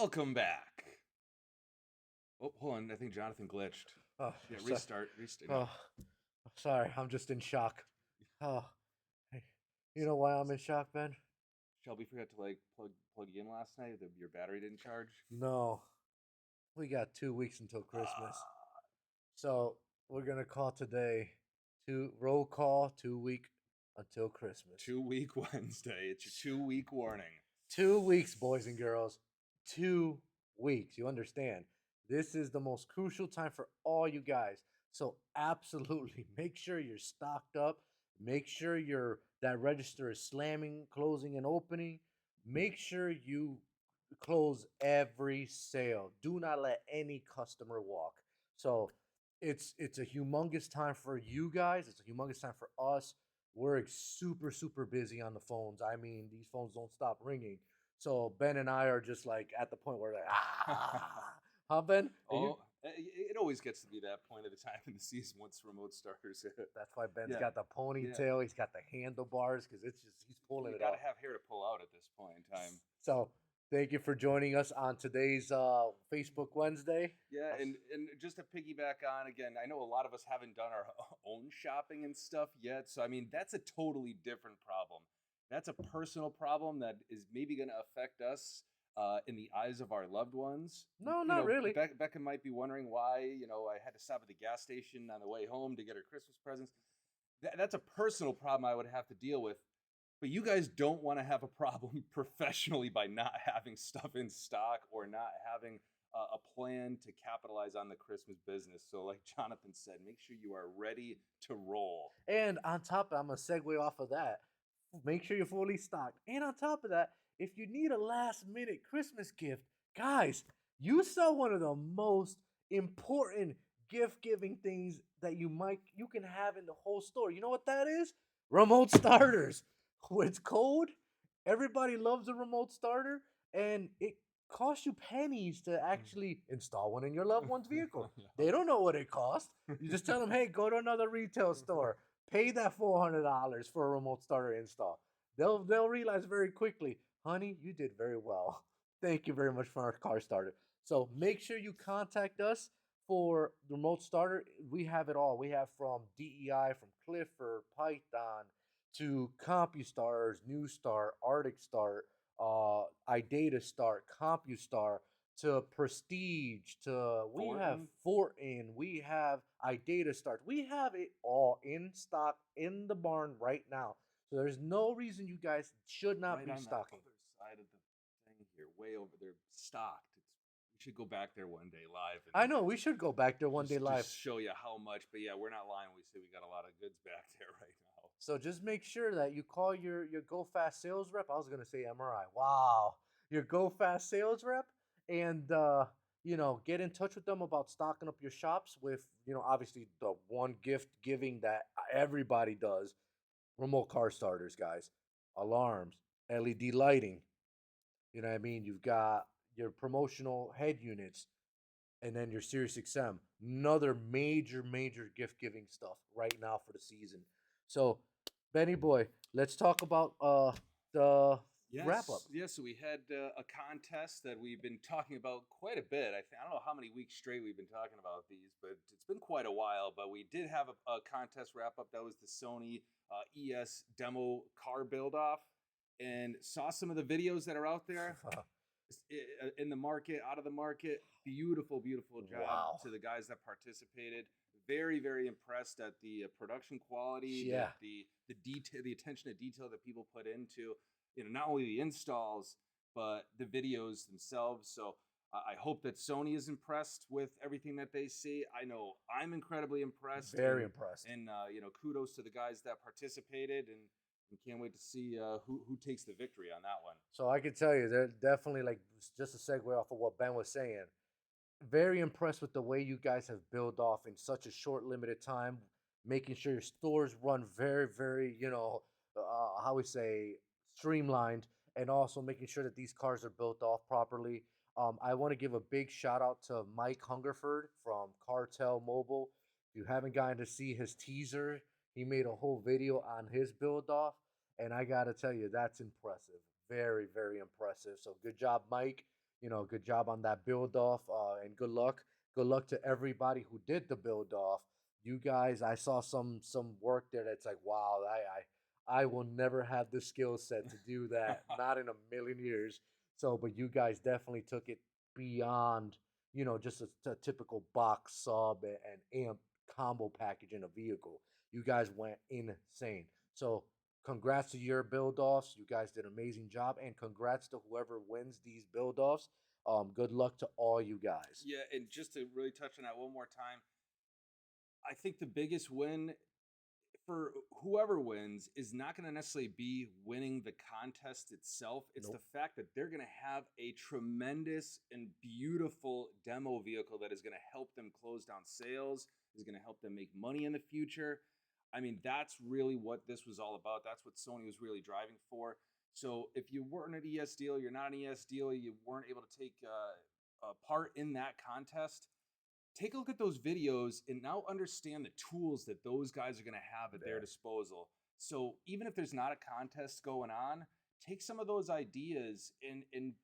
Welcome back. Oh, hold on. I think Jonathan glitched. Oh, Yeah, so, restart. No. oh, sorry, I'm just in shock. Oh, hey, you know why I'm in shock, Ben? Shelby forgot to plug you in last night. Your battery didn't charge. No, we got 2 weeks until Christmas, Ah, so we're gonna call today roll call 2 week until Christmas. 2 week Wednesday. It's your 2 week warning. 2 weeks, boys and girls. 2 weeks. You understand? This is the most crucial time for all you guys. So absolutely make sure you're stocked up. Make sure that register is slamming, closing, and opening. Make sure you close every sale. Do not let any customer walk. So it's a humongous time for you guys. It's a humongous time for us. We're super busy on the phones. I mean, these phones don't stop ringing. So Ben and I are just like at the point where like huh, Ben? Oh, it always gets to be that point of the time in the season once remote starters hit. That's why Ben's Yeah, got the yeah. ponytail. He's got the handlebars because it's just he's pulling You it got off. to have hair to pull out at this point in time. So thank you for joining us on today's Facebook Wednesday. Yeah, and just to piggyback on again, I know a lot of us haven't done our own shopping and stuff yet. So I mean, that's a totally different problem. That's a personal problem that is maybe going to affect us in the eyes of our loved ones. No, not really. Becca might be wondering why I had to stop at the gas station on the way home to get her Christmas presents. That's a personal problem I would have to deal with. But you guys don't want to have a problem professionally by not having stuff in stock or not having a plan to capitalize on the Christmas business. So, like Jonathan said, make sure you are ready to roll. And on top, I'm gonna segue off of that. Make sure you're fully stocked. And on top of that, if you need a last minute Christmas gift, guys, you saw one of the most important gift giving things that you can have in the whole store. You know what that is? Remote starters. It's cold. Everybody loves a remote starter, and it costs you pennies to actually install one in your loved one's vehicle. They don't know what it costs. You just tell them, hey, go to another retail store, pay that $400 for a remote starter install. They'll realize very quickly, honey, you did very well. Thank you very much for our car starter. So make sure you contact us for the remote starter. We have it all. We have from DEI, from Clifford, Python to CompuStars, New Start, Arctic Start, iData Start, CompuStar to Prestige to we have Fortin, we have iData Start. We have it all in stock in the barn right now. So there's no reason you guys should not Right be on stocking. the other side of the thing here, way over there, stocked. We should go back there one day live. I know we should go back there one day live. Just show you how much. But yeah, we're not lying. We say we got a lot of goods back there right now. So just make sure that you call your Go Fast sales rep. I was gonna say MRI. Wow, your Go Fast sales rep, and get in touch with them about stocking up your shops with obviously the one gift giving that everybody does: remote car starters, guys, alarms, LED lighting. You know what I mean? You've got your promotional head units, and then your Sirius XM. Another major gift giving stuff right now for the season. So, Benny boy, let's talk about the wrap up. Yes. So we had a contest that we've been talking about quite a bit. I don't know how many weeks straight we've been talking about these, but it's been quite a while. But we did have a contest wrap up. That was the Sony ES demo car build off, and saw some of the videos that are out there in the market, out of the market. Beautiful job Wow. to the guys that participated. Very impressed at the production quality, Yeah. the detail, the attention to detail that people put into not only the installs but the videos themselves. So I hope that Sony is impressed with everything that they see. I know I'm incredibly impressed. Very impressed. And kudos to the guys that participated, and can't wait to see who takes the victory on that one. So I can tell you, they're definitely like just a segue off of what Ben was saying. Very impressed with the way you guys have built off in such a short, limited time, making sure your stores run very, how we say, streamlined, and also making sure that these cars are built off properly. I want to give a big shout out to Mike Hungerford from Cartel Mobile. If you haven't gotten to see his teaser, he made a whole video on his build off, and I gotta tell you, that's impressive. Very impressive. So good job, Mike. Good job on that build off, and good luck. Good luck to everybody who did the build off. You guys, I saw some work there that's like, wow, I will never have the skill set to do that, not in a million years. So, but you guys definitely took it beyond, just a typical box sub and amp combo package in a vehicle. You guys went insane. So, congrats to your build offs. You guys did an amazing job, and congrats to whoever wins these build offs. Good luck to all you guys. Yeah, and just to really touch on that one more time, I think the biggest win for whoever wins is not going to necessarily be winning the contest itself. It's the Nope. fact that they're going to have a tremendous and beautiful demo vehicle that is going to help them close down sales, is going to help them make money in the future. I mean, that's really what this was all about. That's what Sony was really driving for. So if you weren't an ES dealer, you're not an ES dealer, you weren't able to take a part in that contest, take a look at those videos and now understand the tools that those guys are going to have at their Yeah. disposal. So even if there's not a contest going on, take some of those ideas and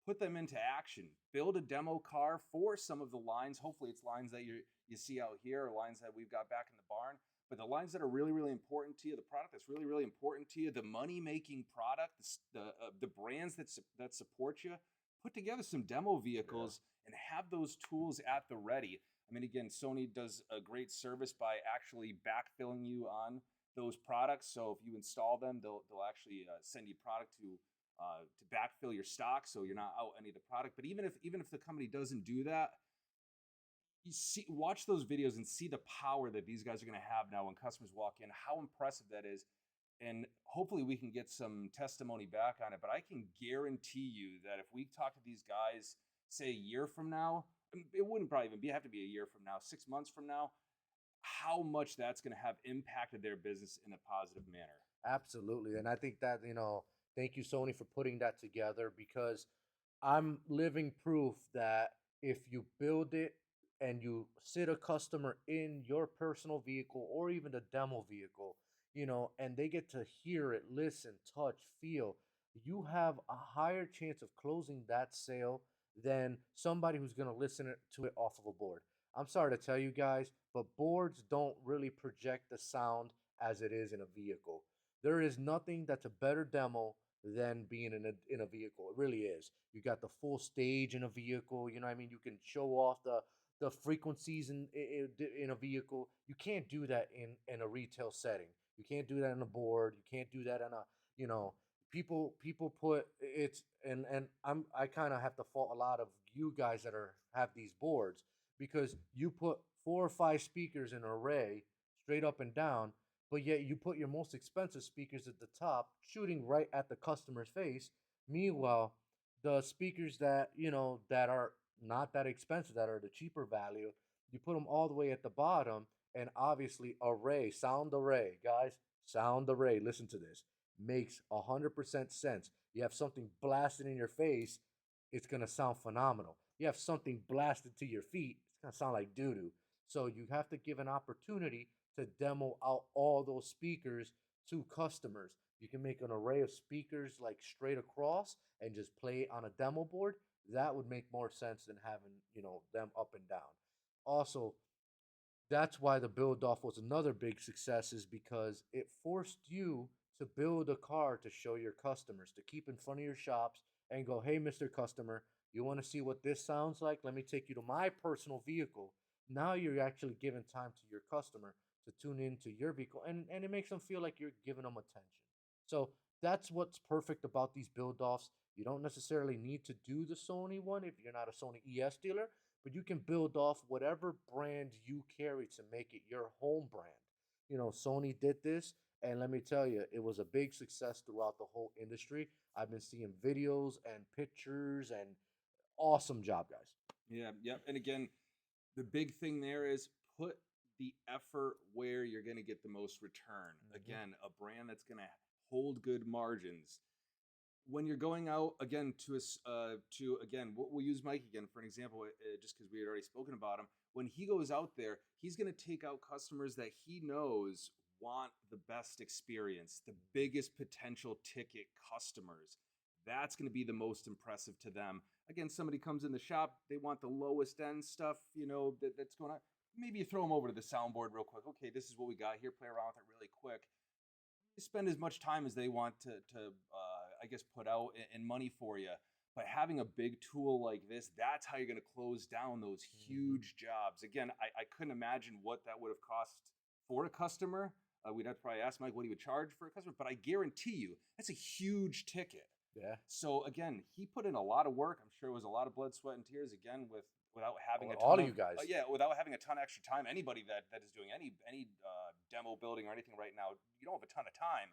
put them into action. Build a demo car for some of the lines. Hopefully, it's lines that you see out here or lines that we've got back in the barn. But the lines that are really, really important to you, the product that's really, really important to you, the money making product, the brands that support you, put together some demo Yeah. vehicles and have those tools at the ready. I mean, again, Sony does a great service by actually backfilling you on those products. So if you install them, they'll actually send you product to backfill your stock, so you're not out any of the product. But even if the company doesn't do that, you see, watch those videos and see the power that these guys are going to have now when customers walk in. How impressive that is, and hopefully we can get some testimony back on it. But I can guarantee you that if we talk to these guys, say a year from now, it wouldn't probably even have to be a year from now, 6 months from now, how much that's going to have impacted their business in a positive manner. Absolutely. And I think that, thank you, Sony, for putting that together because I'm living proof that if you build it and you sit a customer in your personal vehicle or even the demo vehicle, and they get to hear it, listen, touch, feel, you have a higher chance of closing that sale than somebody who's going to listen to it off of a board. I'm sorry to tell you guys, but boards don't really project the sound as it is in a vehicle. There is nothing that's a better demo than being in a vehicle. It really is. You got the full stage in a vehicle. You know what I mean? You can show off the frequencies in a vehicle. You can't do that in a retail setting. You can't do that on a board. You can't do that on a you know people put it's and I kind of have to fault a lot of you guys that are have these boards because you put 4 or 5 speakers in an array straight up and down, but yet you put your most expensive speakers at the top, shooting right at the customer's face. Meanwhile, the speakers that that are not that expensive, that are the cheaper value, you put them all the way at the bottom, and obviously array, sound array, guys, sound array. Listen to this. Makes 100% sense. You have something blasted in your face, it's gonna sound phenomenal. You have something blasted to your feet, it's gonna sound like doo doo. So you have to give an opportunity to demo out all those speakers to customers. You can make an array of speakers like straight across and just play it on a demo board. That would make more sense than having, them up and down. Also, that's why the build off was another big success, is because it forced you to build a car to show your customers, to keep in front of your shops and go, hey, Mr. Customer, you want to see what this sounds like? Let me take you to my personal vehicle. Now you're actually giving time to your customer to tune into your vehicle, and it makes them feel like you're giving them attention. So that's what's perfect about these build offs. You don't necessarily need to do the Sony one if you're not a Sony ES dealer, but you can build off whatever brand you carry to make it your home brand. Sony did this, and let me tell you, it was a big success throughout the whole industry. I've been seeing videos and pictures, and awesome job, guys. Yeah, yep. And again, the big thing there is put the effort where you're going to get the most return. Hmm. Again, a brand that's going to hold good margins. When you're going out again to again, we'll use Mike again for an example, just because we had already spoken about him. When he goes out there, he's going to take out customers that he knows want the best experience, the biggest potential ticket customers. That's going to be the most impressive to them. Again, somebody comes in the shop, they want the lowest end stuff, that's going on. Maybe you throw them over to the soundboard real quick. Okay, this is what we got here. Play around with it really quick. You spend as much time as they want to I guess, put out in money for you. But having a big tool like this, that's how you're going to close down those huge jobs. Again, I couldn't imagine what that would have cost for a customer. We'd have to probably ask Mike what he would charge for a customer, but I guarantee you that's a huge ticket. Yeah. So again, he put in a lot of work. I'm sure it was a lot of blood, sweat, and tears. Again, without having a ton All of you guys. yeah, without having a ton of extra time. Anybody that is doing any demo building or anything right now, you don't have a ton of time.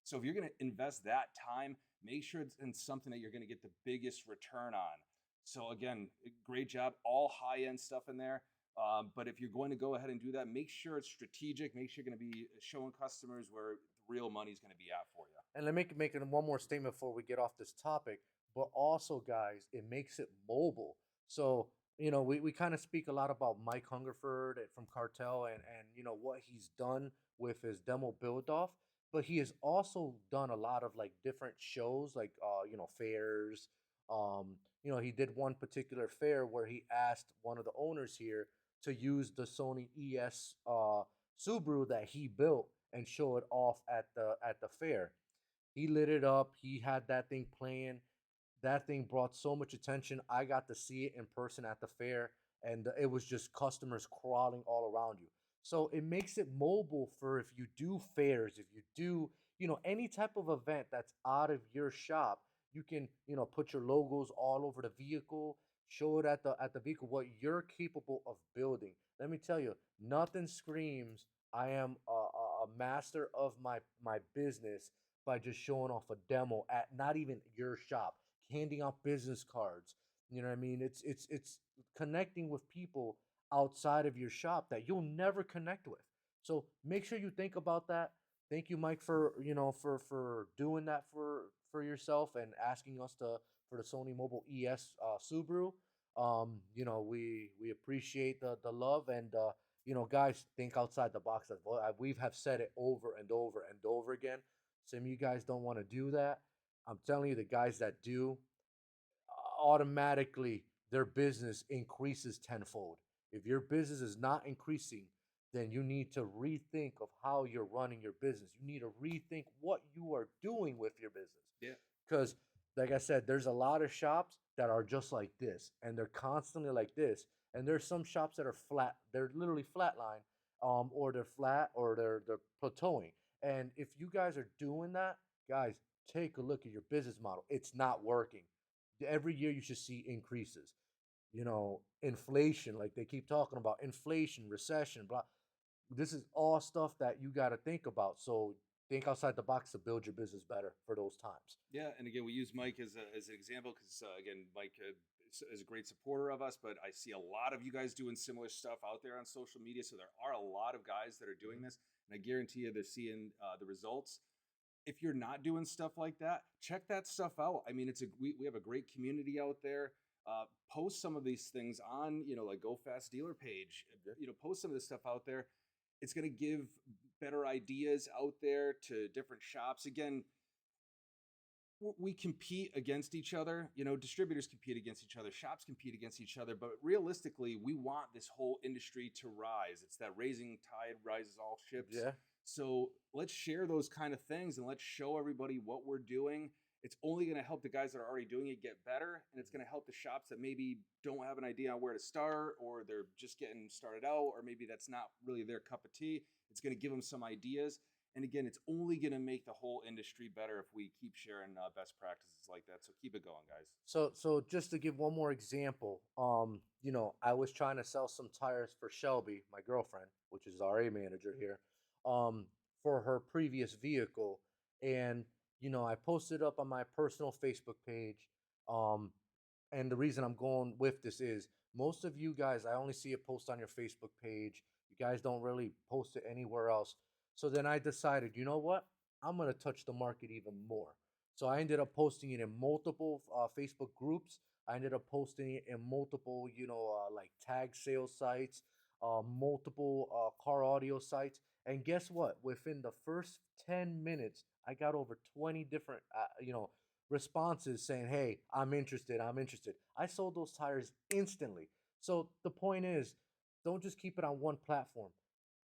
So if you're going to invest that time, make sure it's in something that you're going to get the biggest return on. So again, great job, all high end stuff in there. But if you're going to go ahead and do that, make sure it's strategic. Make sure you're going to be showing customers where the real money's going to be at for you. And let me make one more statement before we get off this topic. But also, guys, it makes it mobile. So, we kind of speak a lot about Mike Hungerford from Cartel and what he's done with his demo build off. But he has also done a lot of like different shows, like fairs. He did one particular fair where he asked one of the owners here to use the Sony ES Subaru that he built and show it off at the fair. He lit it up. He had that thing playing. That thing brought so much attention. I got to see it in person at the fair, and it was just customers crawling all around you. So it makes it mobile for if you do fairs, if you do, any type of event that's out of your shop, you can, put your logos all over the vehicle, show it at the vehicle what you're capable of building. Let me tell you, nothing screams I am a master of my business by just showing off a demo at not even your shop, handing out business cards. You know what I mean? It's connecting with people outside of your shop that you'll never connect with. So make sure you think about that. Thank you, Mike, for for doing that for yourself and asking us to for the Sony Mobile ES Subaru. We appreciate the love and guys, think outside the box. As well. We've have said it over and over and over again. Some of you guys don't want to do that. I'm telling you, the guys that do, automatically their business increases tenfold. If your business is not increasing, then you need to rethink of how you're running your business. You need to rethink what you are doing with your business. Yeah. Because, like I said, there's a lot of shops that are just like this, and they're constantly like this. And there's some shops that are flat. They're literally flatline, or they're flat, or they're plateauing. And if you guys are doing that, guys, take a look at your business model. It's not working. Every year you should see increases. Inflation, like they keep talking about, inflation, recession, blah. This is all stuff that you got to think about. So think outside the box to build your business better for those times. Yeah, and again, we use Mike as an example because again, Mike is a great supporter of us. But I see a lot of you guys doing similar stuff out there on social media. So there are a lot of guys that are doing this, and I guarantee you they're seeing the results. If you're not doing stuff like that, check that stuff out. I mean, we have a great community out there. Post some of these things on like Go Fast Dealer page. Post some of this stuff out there. It's going to give better ideas out there to different shops. Again, we compete against each other. Distributors compete against each other. Shops compete against each other. But realistically, we want this whole industry to rise. It's that raising tide rises all ships. Yeah. So let's share those kind of things and let's show everybody what we're doing. It's only going to help the guys that are already doing it get better. And it's going to help the shops that maybe don't have an idea on where to start, or they're just getting started out, or maybe that's not really their cup of tea. It's going to give them some ideas. And again, it's only going to make the whole industry better if we keep sharing best practices like that. So keep it going, guys. So just to give one more example, I was trying to sell some tires for Shelby, my girlfriend, which is our A manager here, for her previous vehicle, and I posted up on my personal Facebook page. And the reason I'm going with this is most of you guys, I only see it post on your Facebook page. You guys don't really post it anywhere else. So then I decided, you know what? I'm going to touch the market even more. So I ended up posting it in multiple Facebook groups. I ended up posting it in multiple, like tag sales sites, multiple car audio sites. And guess what? Within the first 10 minutes, I got over 20 different, responses saying, "Hey, I'm interested. I'm interested." I sold those tires instantly. So the point is, don't just keep it on one platform.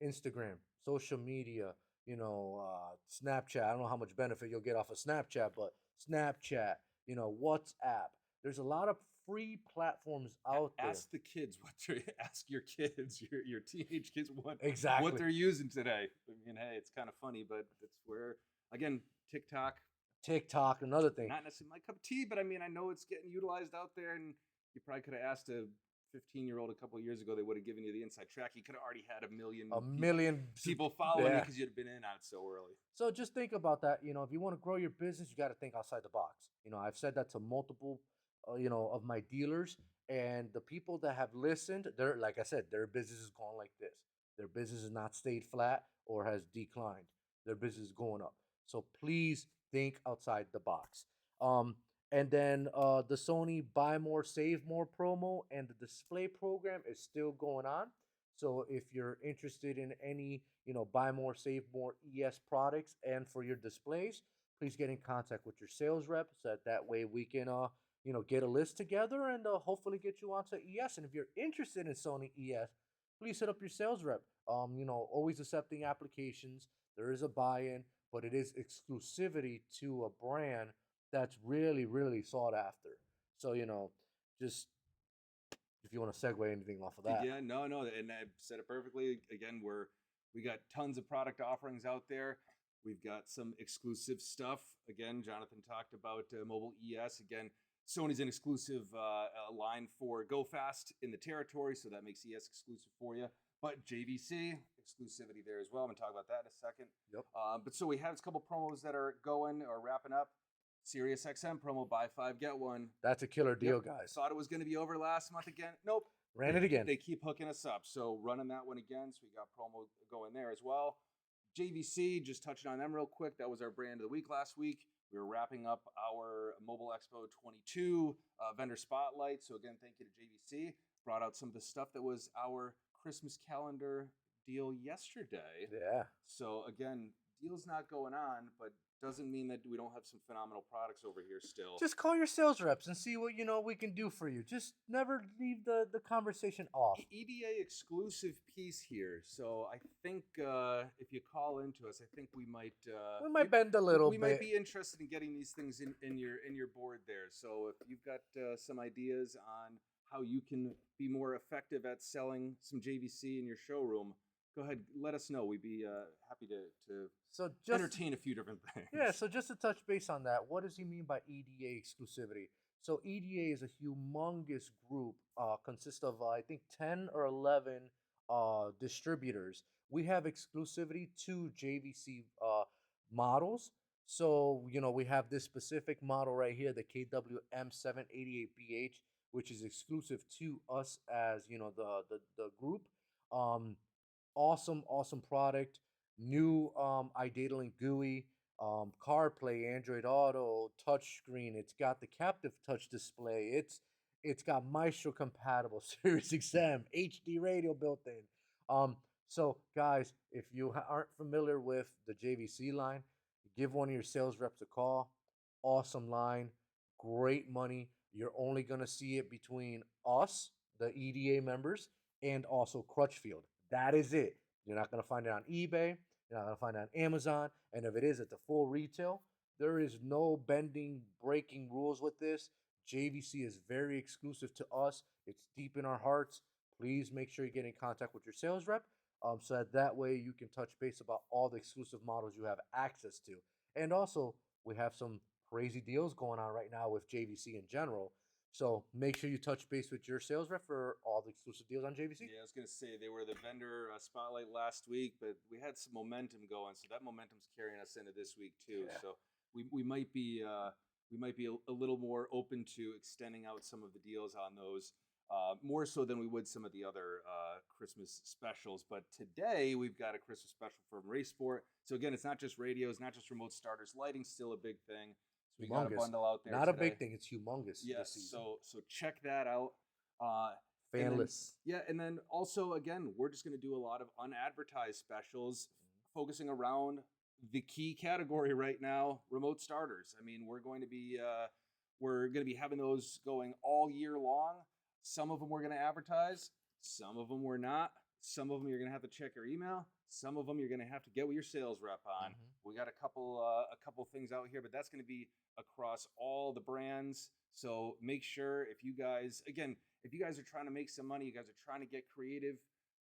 Instagram, social media, Snapchat. I don't know how much benefit you'll get off of Snapchat, but Snapchat, WhatsApp. There's a lot of free platforms out there. Ask the kids what to ask your kids, your teenage kids what Exactly. they're using today. I mean, hey, it's kind of funny, but it's where again TikTok, TikTok, another thing. not necessarily my cup of tea, but I mean I know it's getting utilized out there, and you probably could have asked a 15-year-old a couple of years ago, they would have given you the inside track. You could have already had A million people following you yeah. because you'd have been in on it so early. So just think about that. If you want to grow your business, you got to think outside the box. I've said that to multiple, of my dealers, and the people that have listened, they're like I said, their business is going like this. Their business has not stayed flat or has declined. Their business is going up. So please think outside the box. Um, and then the Sony Buy More Save More promo and the display program is still going on. So if you're interested in any, buy more, save more ES products and for your displays, please get in contact with your sales rep so that way we can, get a list together and hopefully get you onto ES. And if you're interested in Sony ES, please hit up your sales rep. Always accepting applications. There is a buy-in, but it is exclusivity to a brand that's really, really sought after. So, just if you want to segue anything off of that. Yeah, no, and I said it perfectly. Again, we got tons of product offerings out there. We've got some exclusive stuff. Again, Jonathan talked about mobile ES. Again, Sony's an exclusive line for Go Fast in the territory, so that makes ES exclusive for you. But JVC exclusivity there as well. I'm gonna talk about that in a second. Yep. But so we have a couple promos that are going or wrapping up. Sirius XM promo, buy 5 get 1. That's a killer deal, Yep. guys. Thought it was going to be over last month again. Nope. Ran it again. They keep hooking us up. So running that one again. So we got promo going there as well. JVC, just touching on them real quick. That was our brand of the week last week. We were wrapping up our Mobile Expo 22 vendor spotlight. So again, thank you to JVC. Brought out some of the stuff that was our Christmas calendar deal yesterday. Yeah. So again, deal's not going on, but doesn't mean that we don't have some phenomenal products over here still. Just call your sales reps and see what we can do for you. Just never leave the conversation off. EDA exclusive piece here. So I think if you call into us, I think we might bend a little we bit. might be interested in getting these things in your board there. So if you've got some ideas on how you can be more effective at selling some JVC in your showroom, go ahead, let us know. We'd be happy to entertain a few different things. Yeah, so just to touch base on that, what does he mean by EDA exclusivity? So EDA is a humongous group, consists of I think 10 or 11 distributors. We have exclusivity to JVC models. So we have this specific model right here, the KWM788BH, which is exclusive to us as the group. Awesome product. New iDataLink GUI, CarPlay, Android Auto, touchscreen. It's got the captive touch display. It's got Maestro compatible, Sirius XM, HD radio built in. So guys, if you aren't familiar with the JVC line, give one of your sales reps a call. Awesome line, great money. You're only gonna see it between us, the EDA members, and also Crutchfield. That is it. You're not going to find it on eBay. You're not going to find it on Amazon. And if it is at the full retail, there is no bending, breaking rules with this. JVC is very exclusive to us. It's deep in our hearts. Please make sure you get in contact with your sales rep so that way you can touch base about all the exclusive models you have access to. And also, we have some crazy deals going on right now with JVC in general. So make sure you touch base with your sales rep for all the exclusive deals on JVC. Yeah, I was going to say they were the vendor spotlight last week, but we had some momentum going, so that momentum's carrying us into this week too. Yeah. So we might be a little more open to extending out some of the deals on those, more so than we would some of the other Christmas specials. But today we've got a Christmas special from Race Sport. So again, it's not just radios, not just remote starters. Lighting's still a big thing. So we got a bundle out there. Not today. A big thing. It's humongous. Yes. So check that out. Fanless. And then also again, we're just going to do a lot of unadvertised specials, focusing around the key category right now, remote starters. I mean, we're going to be having those going all year long. Some of them we're going to advertise, some of them we're not. Some of them you're going to have to check your email. Some of them you're going to have to get with your sales rep on. We got a couple things out here, but that's going to be across all the brands. So make sure if you guys, again, if you guys are trying to make some money, you guys are trying to get creative,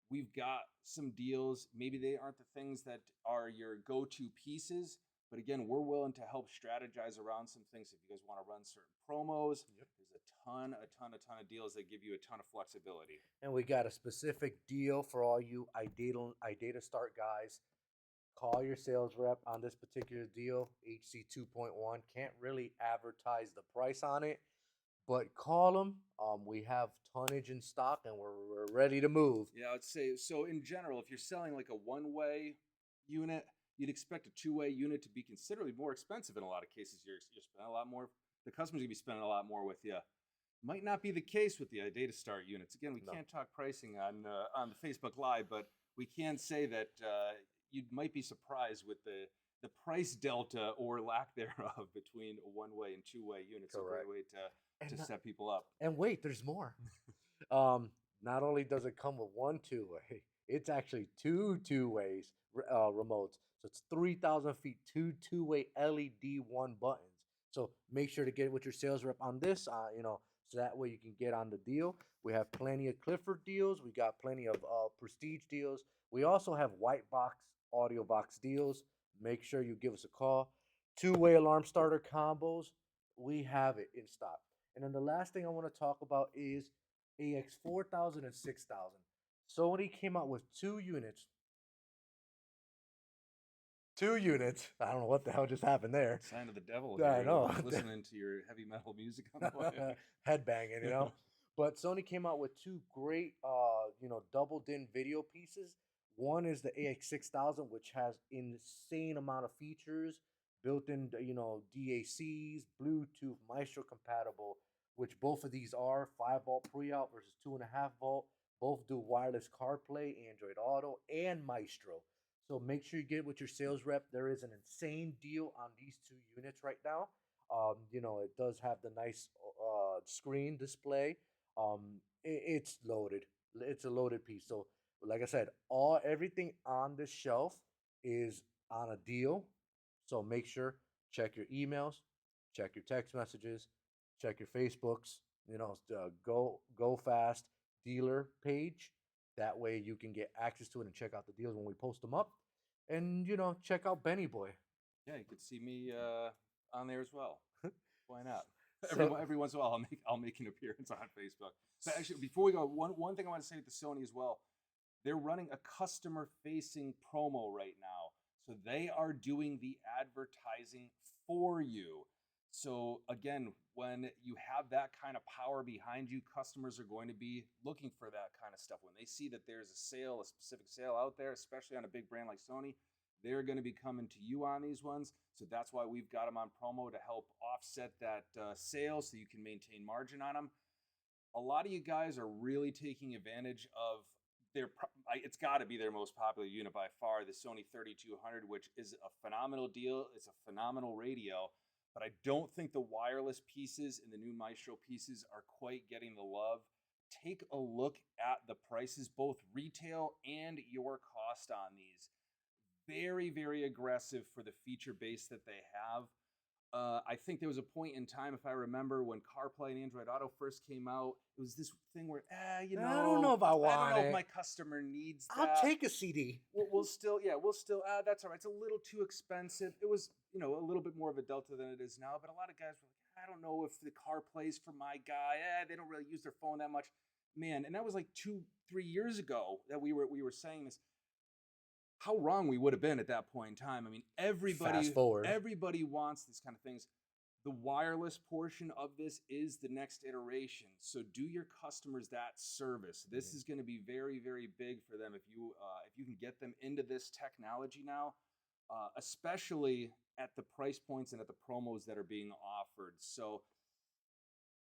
we've got some deals. Maybe they aren't the things that are your go-to pieces, but again, we're willing to help strategize around some things. If you guys want to run certain promos, there's a ton of deals that give you a ton of flexibility. And we got a specific deal for all you iData Start guys. Call your sales rep on this particular deal, HC 2.1. Can't really advertise the price on it, but call them. We have tonnage in stock and we're ready to move. Yeah, I'd say so. In general, if you're selling like a one-way unit, you'd expect a two-way unit to be considerably more expensive in a lot of cases. You're spending a lot more. The customer's gonna be spending a lot more with you. Might not be the case with the iData Start units. Again, we can't talk pricing on the Facebook Live, but we can say that you might be surprised with the price delta or lack thereof between a one-way and two-way units. Correct. A great way to set people up. And wait, there's more. Not only does it come with one two-way, it's actually two ways remotes. So it's 3,000 feet, two-way LED one buttons. So make sure to get with your sales rep on this. So that way you can get on the deal. We have plenty of Clifford deals. We got plenty of Prestige deals. We also have white box audio box deals. Make sure you give us a call. Two-way alarm starter combos. We have it in stock. And then the last thing I want to talk about is AX 4000 and 6000. Sony came out with two units. I don't know what the hell just happened there. Sign of the devil. Yeah, I know. Listening to your heavy metal music on the way. Headbanging. But Sony came out with two great, double DIN video pieces. One is the AX 6000, which has insane amount of features, built-in, DACs, Bluetooth, Maestro compatible, which both of these are 5-volt pre-out versus 2.5 volt. Both do wireless CarPlay, Android Auto, and Maestro. So make sure you get with your sales rep. There is an insane deal on these two units right now. It does have the nice screen display. It's loaded. It's a loaded piece. So, like I said, everything on this shelf is on a deal. So make sure check your emails, check your text messages, check your Facebooks. Go fast dealer page. That way you can get access to it and check out the deals when we post them up. And, check out Benny Boy. Yeah, you could see me on there as well. Why not? So- Every once in a while, I'll make an appearance on Facebook. So actually, before we go, one thing I want to say with the Sony as well, they're running a customer-facing promo right now. So they are doing the advertising for you. So again, when you have that kind of power behind you, customers are going to be looking for that kind of stuff. When they see that there's a specific sale out there, especially on a big brand like Sony, they're going to be coming to you on these ones. So that's why we've got them on promo to help offset that sale so you can maintain margin on them. A lot of you guys are really taking advantage of it's got to be their most popular unit by far, the Sony 3200, which is a phenomenal deal. It's a phenomenal radio. But I don't think the wireless pieces and the new Maestro pieces are quite getting the love. Take a look at the prices, both retail and your cost on these. Very, very aggressive for the feature base that they have. I think there was a point in time, if I remember, when CarPlay and Android Auto first came out, it was this thing where, I don't know if I want I don't know it. if my customer needs that. I'll take a CD. We'll still, that's all right. It's a little too expensive. It was, a little bit more of a delta than it is now, but a lot of guys were like, I don't know if the car plays for my guy. They don't really use their phone that much. Man, and that was like 2-3 years ago that we were saying this. How wrong we would have been at that point in time. I mean, everybody wants these kind of things. The wireless portion of this is the next iteration. So do your customers that service. This is going to be very, very big for them if you can get them into this technology now, especially at the price points and at the promos that are being offered. So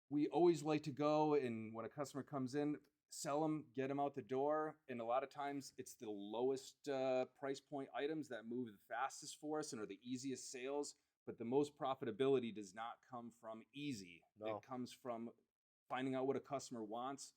we always like to go, and when a customer comes in, sell them, get them out the door, and a lot of times it's the lowest price point items that move the fastest for us and are the easiest sales. But the most profitability does not come from easy. It No. comes from finding out what a customer wants,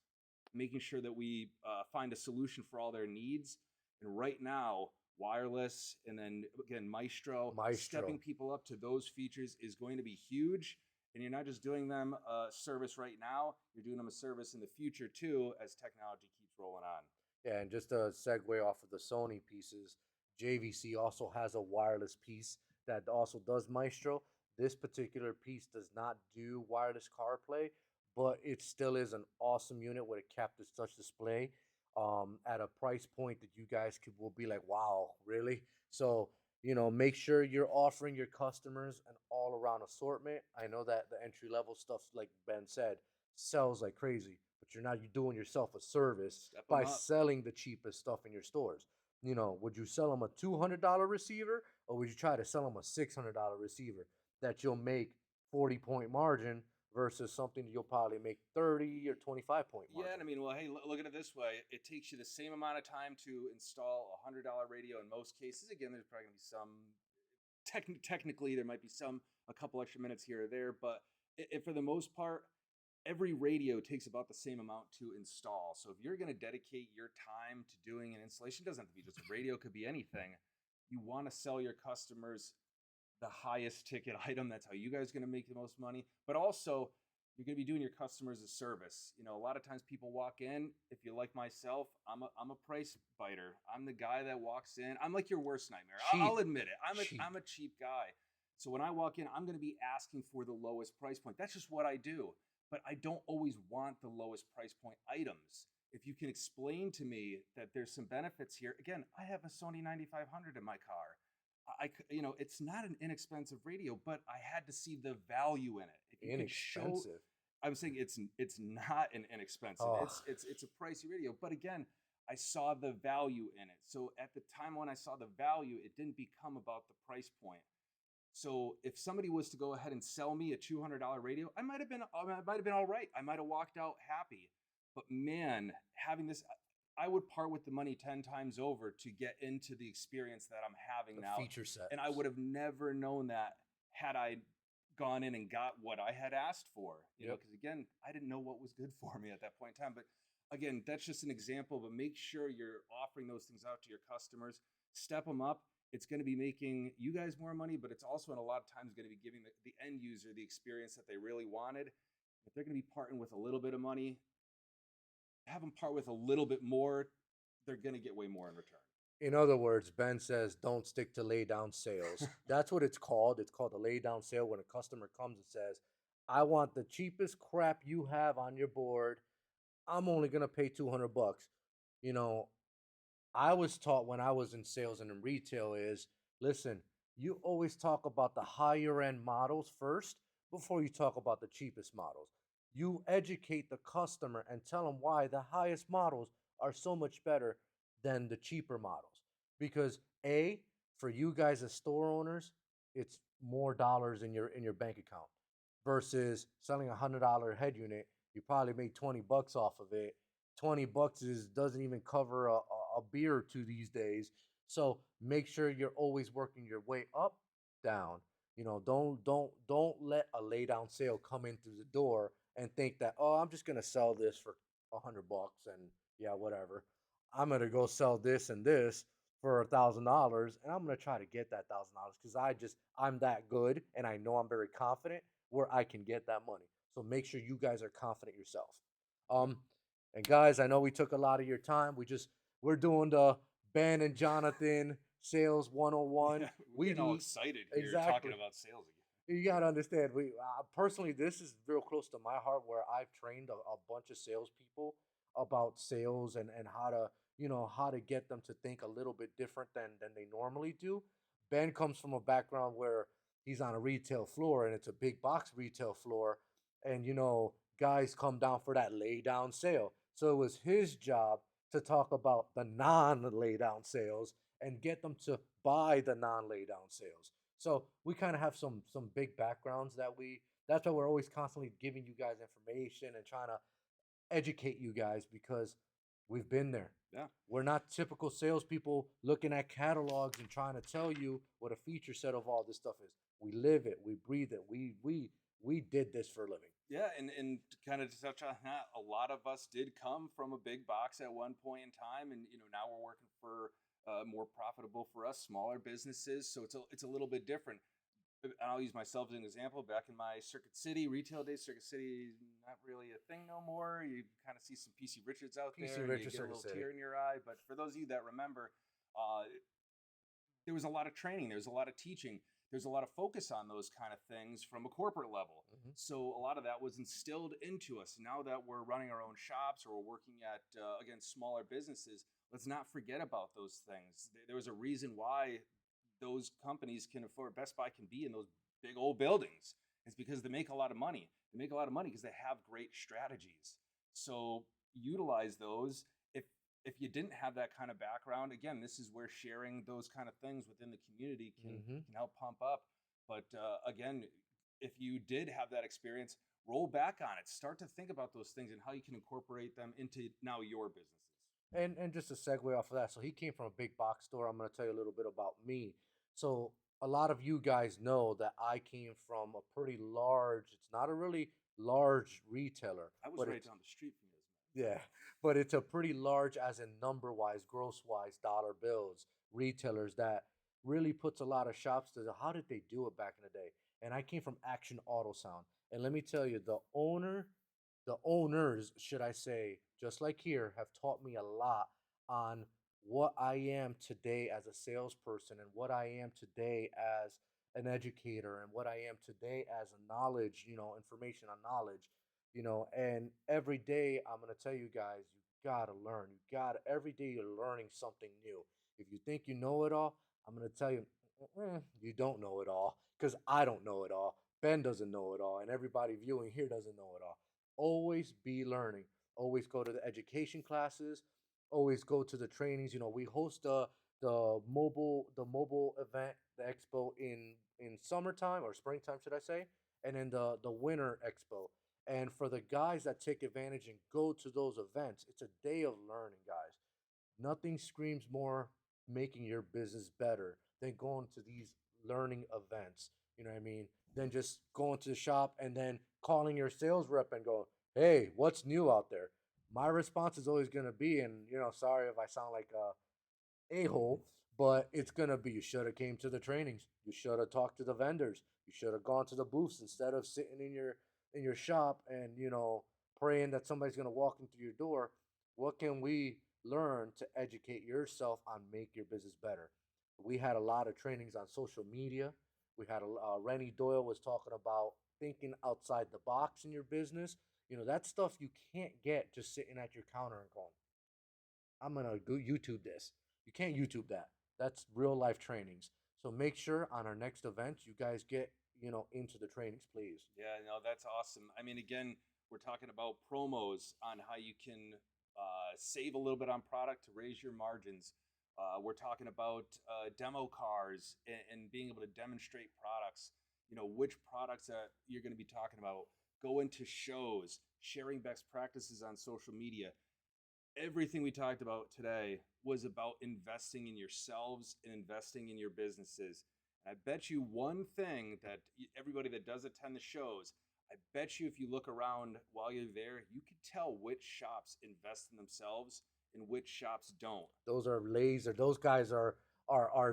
making sure that we find a solution for all their needs. And right now, wireless and then again Maestro, Maestro. stepping people up to those features is going to be huge. And you're not just doing them a service right now, you're doing them a service in the future too as technology keeps rolling on. Yeah, and just to segue off of the Sony pieces, JVC also has a wireless piece that also does Maestro. This particular piece does not do wireless CarPlay, but it still is an awesome unit with a Captus touch display at a price point that you guys could will be like, wow, really? So, make sure you're offering your customers an all around assortment. I know that the entry level stuff, like Ben said, sells like crazy, but you're doing yourself a service Step them by up. selling the cheapest stuff in your stores. Would you sell them a $200 receiver, or would you try to sell them a $600 receiver that you'll make 40-point margin versus something you'll probably make 30 or 25-point Yeah, margin? and I mean, well, hey, look at it this way. It takes you the same amount of time to install $100 radio in most cases. Again, there's probably going to be some technically there might be some a couple extra minutes here or there, but for the most part, every radio takes about the same amount to install. So if you're going to dedicate your time to doing an installation, it doesn't have to be just a radio, it could be anything. You want to sell your customers the highest ticket item. That's how you guys are going to make the most money. But also, you're going to be doing your customers a service. A lot of times people walk in. If you like myself, I'm a price biter. I'm the guy that walks in. I'm like your worst nightmare. I'll Cheap. admit it. Cheap. I'm a cheap guy. So when I walk in, I'm going to be asking for the lowest price point. That's just what I do. But I don't always want the lowest price point items. If you can explain to me that there's some benefits here, again, I have a Sony 9500 in my car. It's not an inexpensive radio, but I had to see the value in it. If you could show, Inexpensive. I'm saying it's not an inexpensive. Oh, It's a pricey radio, but again, I saw the value in it. So at the time when I saw the value, it didn't become about the price point. So if somebody was to go ahead and sell me a $200 radio, I might have been all right. I might have walked out happy. But man, having this, I would part with the money 10 times over to get into the experience that I'm having the now. feature set. And I would have never known that had I gone in and got what I had asked for, Yep. because again, I didn't know what was good for me at that point in time. But again, that's just an example, but make sure you're offering those things out to your customers, step them up. It's going to be making you guys more money, but it's also in a lot of times going to be giving the end user the experience that they really wanted. If they're going to be parting with a little bit of money, have them part with a little bit more, they're going to get way more in return. In other words, Ben says don't stick to lay down sales. That's what it's called. It's called a lay down sale when a customer comes and says, I want the cheapest crap you have on your board. I'm only going to pay 200 bucks. You know, I was taught when I was in sales and in retail is listen, you always talk about the higher end models first before you talk about the cheapest models. You educate the customer and tell them why the highest models are so much better than the cheaper models. Because A, for you guys as store owners, it's more dollars in your bank account versus selling $100 head unit. You probably make 20 bucks off of it. 20 bucks doesn't even cover a beer or two these days. So make sure you're always working your way up, down. Don't let a lay down sale come in through the door and think that, oh, I'm just gonna sell this for 100 bucks and yeah, whatever. I'm gonna go sell this and this for $1,000, and I'm gonna try to get that $1,000 because I'm that good and I know I'm very confident where I can get that money. So make sure you guys are confident yourself. Yep. Um, and guys, I know we took a lot of your time. We're doing the Ben and Jonathan Sales 101. Yeah, we're We getting all do excited here exactly. talking about sales again. You gotta understand. We personally, this is real close to my heart, where I've trained a bunch of salespeople about sales and how to how to get them to think a little bit different than they normally do. Ben comes from a background where he's on a retail floor and it's a big box retail floor, and guys come down for that lay down sale. So it was his job to talk about the non lay down sales and get them to buy the non lay down sales. So we kind of have some big backgrounds that's why we're always constantly giving you guys information and trying to educate you guys because we've been there. Yeah. We're not typical salespeople looking at catalogs and trying to tell you what a feature set of all this stuff is. We live it, we breathe it. We did this for a living. Yeah, and to kind of touch on that, a lot of us did come from a big box at one point in time, and now we're working for more profitable for us, smaller businesses. So it's a little bit different. I'll use myself as an example. Back in my Circuit City retail days, Circuit City is not really a thing no more. You kind of see some PC Richards out PC there, and you Richard get a Circuit little City. tear in your eye. But for those of you that remember, uh, there was a lot of training, there was a lot of teaching, there's a lot of focus on those kind of things from a corporate level. Mhm. So a lot of that was instilled into us. Now that we're running our own shops or we're working at against smaller businesses, let's not forget about those things. There was a reason why those companies can afford, Best Buy can be in those big old buildings. It's because they make a lot of money. They make a lot of money because they have great strategies. So utilize those. If you didn't have that kind of background, again, this is where sharing those kind of things within the community Mhm. can help pump up. But again, if you did have that experience, roll back on it. Start to think about those things and how you can incorporate them into now your businesses. And just a segue off of that. So he came from a big box store. I'm going to tell you a little bit about me. So a lot of you guys know that I came from a pretty large. It's not a really large retailer, I was but right it's down the street from you, as a matter of yeah, fact. but it's a pretty large, as in number wise, gross wise, dollar bills retailers that really puts a lot of shops to how did they do it back in the day? And I came from Action Auto Sound, and let me tell you, the owners, should I say, just like here, have taught me a lot on what I am today as a salesperson and what I am today as an educator and what I am today as a knowledge, information on knowledge, and every day I'm going to tell you guys, you got to learn. You got to, every day you're learning something new. If you think you know it all, I'm going to tell you, you don't know it all because I don't know it all. Ben doesn't know it all, and everybody viewing here doesn't know it all. Always be learning. Always go to the education classes. Always go to the trainings. We host the mobile event, the expo in summertime or springtime, should I say, and then the winter expo. And for the guys that take advantage and go to those events, it's a day of learning, guys. Nothing screams more making your business better than going to these learning events. You know what I mean? Than just going to the shop and then calling your sales rep and going, "Hey, what's new out there?" My response is always going to be, and sorry if I sound like a hole, but it's gonna be you should have came to the trainings. You should have talked to the vendors. You should have gone to the booths instead of sitting in your shop and praying that somebody's gonna walk into your door. What can we learn to educate yourself on make your business better? We had a lot of trainings on social media. We had Rennie Doyle was talking about thinking outside the box in your business. That stuff you can't get just sitting at your counter and going, I'm gonna go YouTube this. You can't YouTube that. That's real life trainings. So make sure on our next event you guys get into the trainings, please. Yeah, no, that's awesome. I mean, again, we're talking about promos on how you can save a little bit on product to raise your margins. We're talking about demo cars and being able to demonstrate products. Which products that you're going to be talking about. Go into shows, sharing best practices on social media. Everything we talked about today was about investing in yourselves and investing in your businesses. And I bet you one thing that everybody that does attend the shows, I bet you if you look around while you're there, you could tell which shops invest in themselves and which shops don't. Those are laser. Those guys are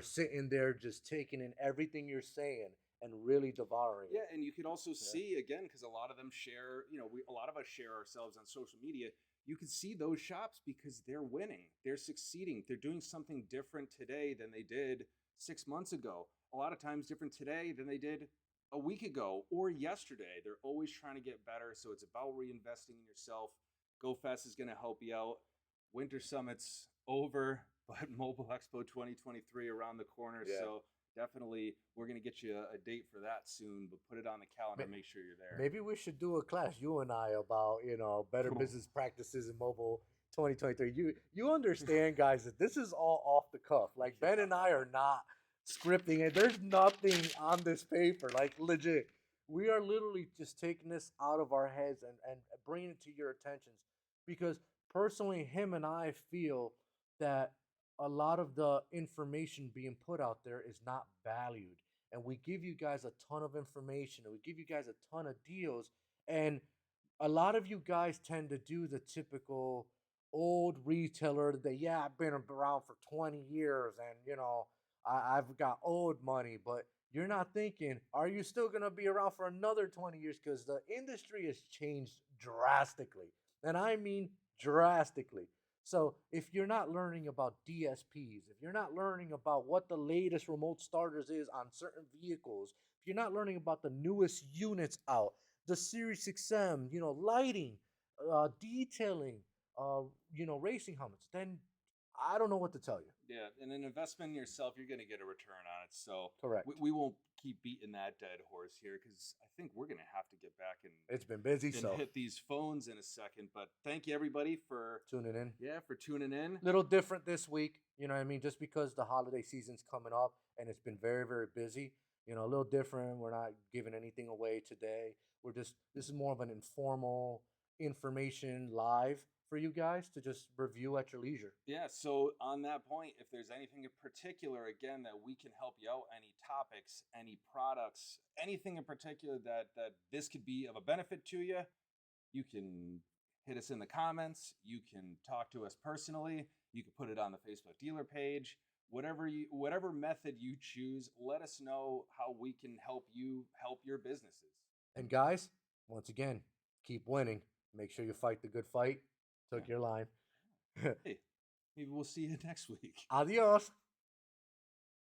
sitting there just taking in everything you're saying and really devouring Yeah, it. and you could also Yeah. see again because a lot of them share. A lot of us share ourselves on social media. You can see those shops because they're winning, they're succeeding, they're doing something different today than they did 6 months ago. A lot of times different today than they did a week ago or yesterday. They're always trying to get better. So it's about reinvesting in yourself. GoFest is going to help you out. Winter Summit's over, but Mobile Expo 2023 around the corner. Yeah. So definitely we're going to get you a date for that soon, but put it on the calendar, make sure you're there. Maybe we should do a class, you and I, about better business practices in mobile 2023. You understand, guys, that this is all off the cuff. Like Ben and I are not scripting it. There's nothing on this paper. Like legit, we are literally just taking this out of our heads and bringing it to your attentions because personally, him and I feel that a lot of the information being put out there is not valued. And we give you guys a ton of information and we give you guys a ton of deals. And a lot of you guys tend to do the typical old retailer that, yeah, I've been around for 20 years and, I've got old money, but you're not thinking, are you still going to be around for another 20 years? Because the industry has changed drastically. And I mean drastically. So if you're not learning about DSPs, if you're not learning about what the latest remote starters is on certain vehicles, if you're not learning about the newest units out, the Series 6M, lighting, detailing, racing helmets, then I don't know what to tell you. Yeah, and an investment in yourself, you're going to get a return on it. So Correct. we won't keep beating that dead horse here because I think we're going to have to get back It's been busy, and so hit these phones in a second. But thank you everybody for tuning in. Yeah, for tuning in. Little different this week, you know what I mean? Just because the holiday season's coming up and it's been very, very busy, a little different. We're not giving anything away today. This is more of an informal information live for you guys to just review at your leisure. Yeah, so on that point, if there's anything in particular, again, that we can help you out, any topics, any products, anything in particular that this could be of a benefit to you, you can hit us in the comments. You can talk to us personally. You can put it on the Facebook dealer page. Whatever method you choose, let us know how we can help you help your businesses. And guys, once again, keep winning. Make sure you fight the good fight. Took your line. Hey, maybe we'll see you next week. Adios.